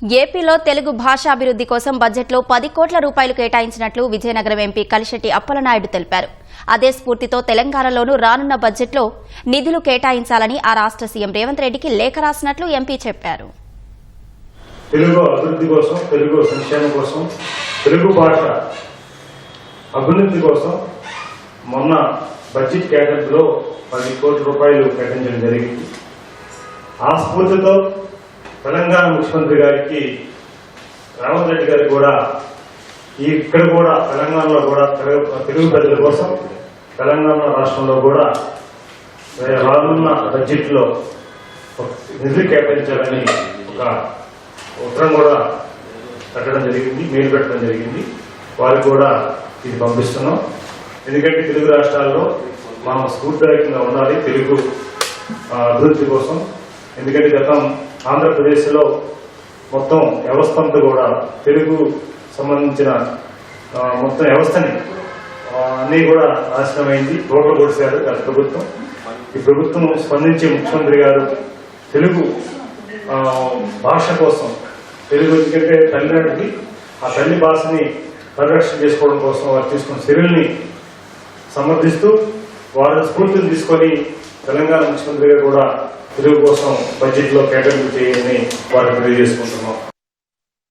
ఏపీలో తెలుగు భాషాభివృద్ధి కోసం బడ్జెట్లో 10 కోట్ల రూపాయలు కేటాయించినట్లు విజయనగరం ఎంపీ కలిశెట్టి అప్పలనాయుడు తెలిపారు. అదే స్ఫూర్తితో తెలంగాణలోనూ రానున్న బడ్జెట్లో నిధులు కేటాయించాలని ఆ రాష్ట్ర సీఎం రేవంత్ రెడ్డికి లేఖ రాసినట్లు ఎంపీ చెప్పారు. తెలుగు అభివృద్ధి కోసం, తెలుగు సంక్షేమం కోసం, తెలుగు భాష అభివృద్ధి కోసం మొన్న బడ్జెట్ కేటాయింపులో 10 కోట్ల రూపాయలు కేటాయించడం జరిగింది. ఆ స్ఫూర్తితో తెలంగాణ ముఖ్యమంత్రి గారికి రేవంత్ రెడ్డి గారికి కూడా ఇక్కడ కూడా తెలంగాణలో కూడా తెలుగు ప్రజల కోసం తెలంగాణ రాష్ట్రంలో కూడా రానున్న బడ్జెట్లో నిధులు కేటాయించాలని ఒక ఉత్తరం కూడా పెట్టడం జరిగింది, మెయిల్ పెట్టడం జరిగింది. వారికి కూడా ఇది పంపిస్తున్నాం. ఎందుకంటే తెలుగు రాష్ట్రాల్లో మనం స్ఫూర్తిదాయకంగా ఉండాలి తెలుగు అభివృద్ధి కోసం. ఎందుకంటే గతం ఆంధ్రప్రదేశ్లో మొత్తం వ్యవస్థ అంతా కూడా తెలుగు సంబంధించిన మొత్తం వ్యవస్థని అన్నీ కూడా నాశనమైంది, రోడ్లు కొడిశారు గత ప్రభుత్వం. ఈ ప్రభుత్వం స్పందించి ముఖ్యమంత్రి గారు తెలుగు భాష కోసం, తెలుగు ఎందుకంటే తల్లిదండ్రులకి ఆ తల్లి భాషని పరిరక్షణ చేసుకోవడం కోసం వారు తీసుకున్న చర్యల్ని సమర్థిస్తూ వారి స్ఫూర్తిని తీసుకొని తెలంగాణ ముఖ్యమంత్రి గారు కూడా తెలుగు కోసం బడ్జెట్లో కేటాయింపు చేయాలని వారికి తెలియజేసుకుంటున్నాం.